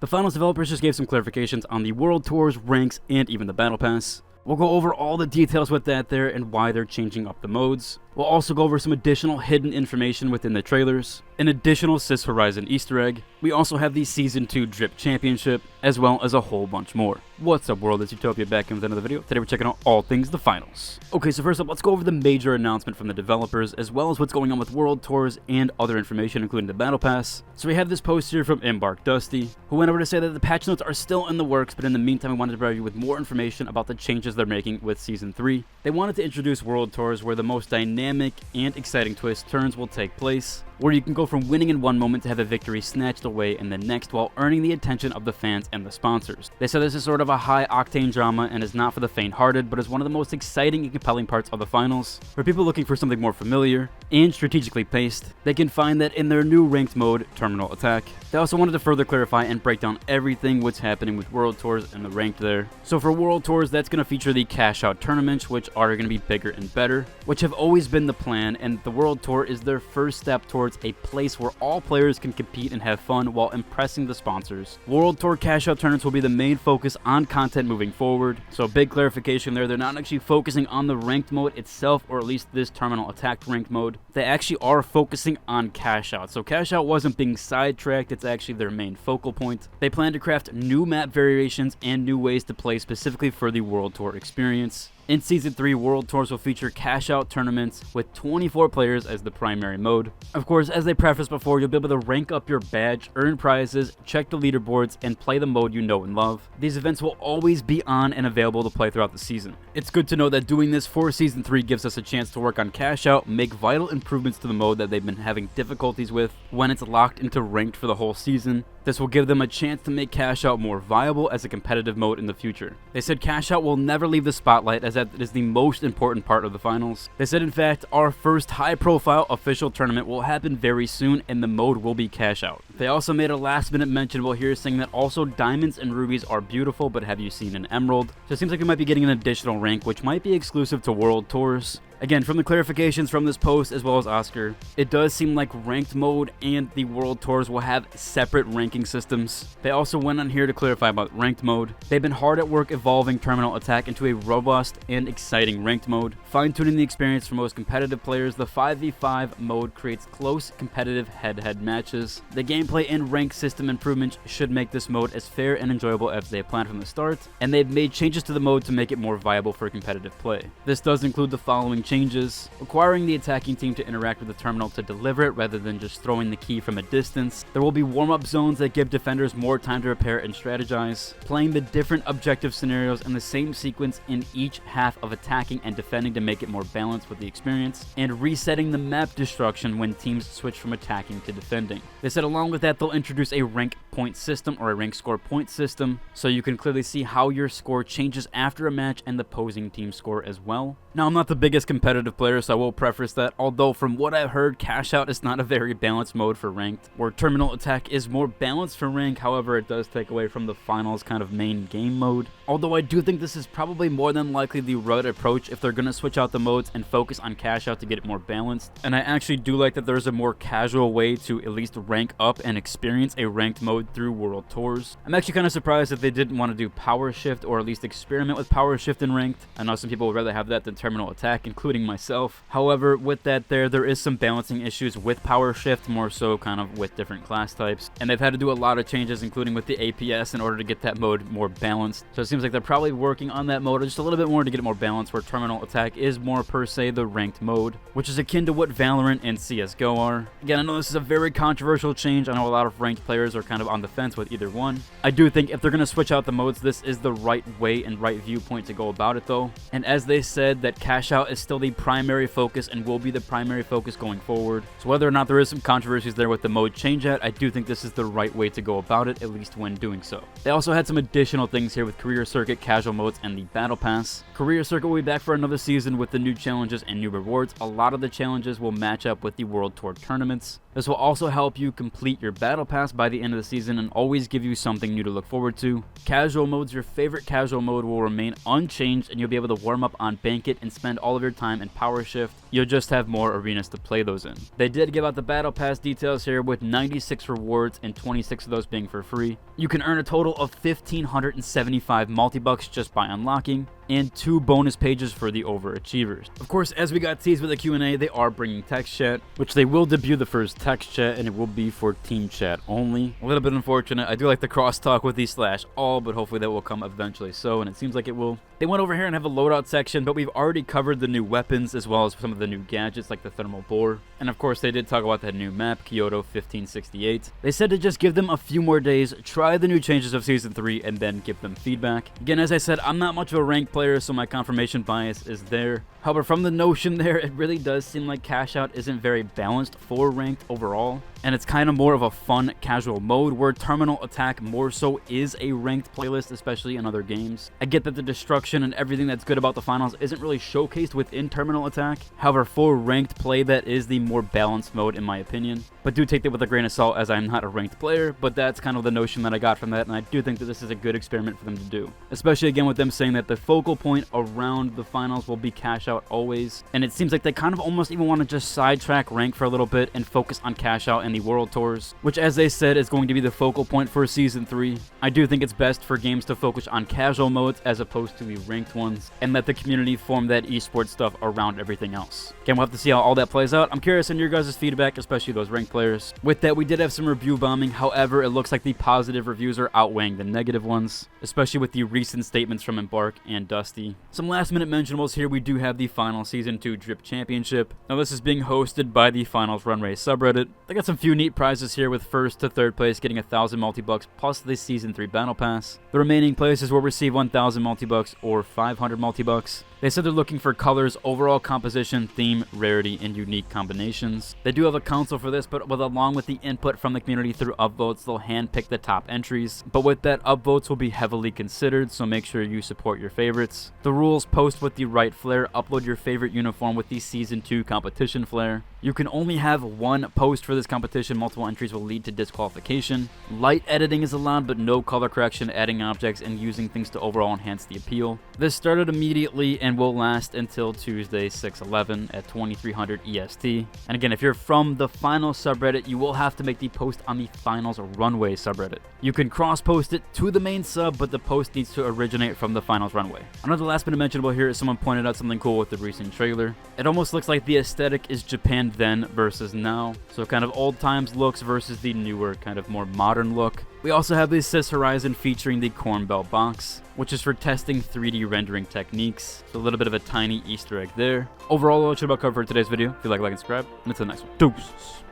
The finals developers just gave some clarifications on the World Tours, ranks, and even the Battle Pass. We'll go over all the details with that there and why they're changing up the modes. We'll also go over some additional hidden information within the trailers, an additional Sis Horizon Easter egg. We also have the Season 2 Drip Championship, as well as a whole bunch more. What's up world, it's Utopia back in with another video. Today we're checking out all things the finals. Okay, so first up, let's go over the major announcement from the developers, as well as what's going on with World Tours and other information, including the Battle Pass. So we have this post here from Embark Dusty, who went over to say that the patch notes are still in the works, but in the meantime we wanted to provide you with more information about the changes they're making with Season 3. They wanted to introduce World Tours where the most dynamic and exciting twist turns will take place, where you can go from winning in one moment to have a victory snatched away in the next while earning the attention of the fans and the sponsors. They said this is sort of a high-octane drama and is not for the faint-hearted, but is one of the most exciting and compelling parts of the finals. For people looking for something more familiar and strategically paced, they can find that in their new ranked mode, Terminal Attack. They also wanted to further clarify and break down everything what's happening with World Tours and the ranked there. So for World Tours, that's going to feature the cash-out tournaments, which are going to be bigger and better, which have always been the plan, and the World Tour is their first step towards a place where all players can compete and have fun while impressing the sponsors. World Tour cash-out tournaments will be the main focus on content moving forward, so big clarification there. They're not actually focusing on the ranked mode itself, or at least this Terminal Attack ranked mode. They actually are focusing on cash-out, so cash-out wasn't being sidetracked, it's actually their main focal point. They plan to craft new map variations and new ways to play specifically for the World Tour experience. In Season 3, World Tours will feature cash-out tournaments with 24 players as the primary mode. Of course, as they prefaced before, you'll be able to rank up your badge, earn prizes, check the leaderboards, and play the mode you know and love. These events will always be on and available to play throughout the season. It's good to know that doing this for Season 3 gives us a chance to work on cash-out, make vital improvements to the mode that they've been having difficulties with when it's locked into ranked for the whole season. This will give them a chance to make cash out more viable as a competitive mode in the future. They said cash out will never leave the spotlight, as that is the most important part of the finals. They said, in fact, our first high-profile official tournament will happen very soon and the mode will be cash out. They also made a last-minute mention while here saying that also diamonds and rubies are beautiful, but have you seen an emerald? So it seems like we might be getting an additional rank, which might be exclusive to World Tours. Again, from the clarifications from this post as well as Oscar, it does seem like ranked mode and the World Tours will have separate ranking systems. They also went on here to clarify about ranked mode. They've been hard at work evolving Terminal Attack into a robust and exciting ranked mode. Fine-tuning the experience for most competitive players, the 5v5 mode creates close competitive head-to-head matches. The gameplay and rank system improvements should make this mode as fair and enjoyable as they planned from the start, and they've made changes to the mode to make it more viable for competitive play. This does include the following changes: requiring the attacking team to interact with the terminal to deliver it rather than just throwing the key from a distance. There will be warm-up zones that give defenders more time to prepare and strategize. Playing the different objective scenarios in the same sequence in each half of attacking and defending to make it more balanced with the experience. And resetting the map destruction when teams switch from attacking to defending. They said along with that they'll introduce a rank point system or a rank score point system, so you can clearly see how your score changes after a match and the opposing team score as well. Now, I'm not the biggest competitive player, so I will preface that, although from what I've heard, cash out is not a very balanced mode for ranked, where Terminal Attack is more balanced for rank. However, it does take away from the finals kind of main game mode. Although I do think this is probably more than likely the right approach if they're going to switch out the modes and focus on cash out to get it more balanced. And I actually do like that there's a more casual way to at least rank up and experience a ranked mode through World Tours. I'm actually kind of surprised that they didn't want to do Power Shift, or at least experiment with Power Shift in ranked. I know some people would rather have that than Terminal Attack, including myself. However, with that there is some balancing issues with Power Shift, more so kind of with different class types. And they've had to do a lot of changes, including with the APS, in order to get that mode more balanced. So it seems like they're probably working on that mode just a little bit more to get it more balanced, where Terminal Attack is more per se the ranked mode, which is akin to what Valorant and CSGO are. Again, I know this is a very controversial change. I know a lot of ranked players are kind of on the fence with either one. I do think if they're going to switch out the modes, this is the right way and right viewpoint to go about it though. And as they said, that cash out is still the primary focus and will be the primary focus going forward. So whether or not there is some controversies there with the mode change at, I do think this is the right way to go about it, at least when doing so. They also had some additional things here with Career Circuit, casual modes, and the Battle Pass. Career Circuit will be back for another season with the new challenges and new rewards. A lot of the challenges will match up with the World Tour tournaments. This will also help you complete your Battle Pass by the end of the season and always give you something new to look forward to. Casual modes, your favorite casual mode will remain unchanged, and you'll be able to warm up on Bank It and spend all of your time and power shift. You'll just have more arenas to play those in. They did give out the battle pass details here with 96 rewards and 26 of those being for free. You can earn a total of 1,575 multi-bucks just by unlocking, and 2 bonus pages for the overachievers. Of course, as we got teased with the Q&A, they are bringing text chat, which they will debut the first text chat, and it will be for team chat only. A little bit unfortunate. I do like the crosstalk with the /all, but hopefully that will come eventually so, and it seems like it will. They went over here and have a loadout section, but we've already covered the new weapons as well as some of the new gadgets like the thermal bore. And of course, they did talk about that new map, Kyoto 1568. They said to just give them a few more days, try the new changes of Season 3, and then give them feedback. Again, as I said, I'm not much of a ranked player, so my confirmation bias is there. However, from the notion there, it really does seem like Cash Out isn't very balanced for ranked overall. And it's kind of more of a fun, casual mode where Terminal Attack more so is a ranked playlist, especially in other games. I get that the destruction and everything that's good about the finals isn't really showcased within Terminal Attack. However, for ranked play, that is the more balanced mode in my opinion. But do take that with a grain of salt as I'm not a ranked player, but that's kind of the notion that I got from that, and I do think that this is a good experiment for them to do. Especially again with them saying that the focal point around the finals will be Cash Out always. And it seems like they kind of almost even want to just sidetrack rank for a little bit and focus on Cash Out and the World Tours, which as they said is going to be the focal point for Season 3. I do think it's best for games to focus on casual modes as opposed to the ranked ones, and let the community form that esports stuff around everything else. Again, we'll have to see how all that plays out. I'm curious in your guys' feedback, especially those ranked players. With that, we did have some review bombing. However, it looks like the positive reviews are outweighing the negative ones, especially with the recent statements from Embark and Dusty. Some last minute mentionables here. We do have the final Season 2 Drip Championship. Now this is being hosted by the Finals Run Race subreddit. They got some few neat prizes here, with first to third place getting 1,000 multi-bucks plus the Season 3 Battle Pass. The remaining places will receive 1,000 multi-bucks or 500 multi-bucks. They said they're looking for colors, overall composition, theme, rarity, and unique combinations. They do have a council for this, but along with the input from the community through upvotes, they'll handpick the top entries. But with that, upvotes will be heavily considered, so make sure you support your favorites. The rules: post with the right flare, upload your favorite uniform with the Season 2 competition flare. You can only have one post for this competition. Multiple entries will lead to disqualification. Light editing is allowed, but no color correction, adding objects, and using things to overall enhance the appeal. This started immediately and will last until Tuesday 6/11 at 2300 EST. And again, if you're from the Finals subreddit, you will have to make the post on the Finals Runway subreddit. You can cross-post it to the main sub, but the post needs to originate from the Finals Runway. Another last bit of mentionable here is someone pointed out something cool with the recent trailer. It almost looks like the aesthetic is Japan then versus now. So kind of old times looks versus the newer, kind of more modern look. We also have the Sys Horizon featuring the Corn Belt box, which is for testing 3D rendering techniques. So a little bit of a tiny Easter egg there. Overall, that's about covered for today's video. If you like and subscribe, and until the next one. Deuces.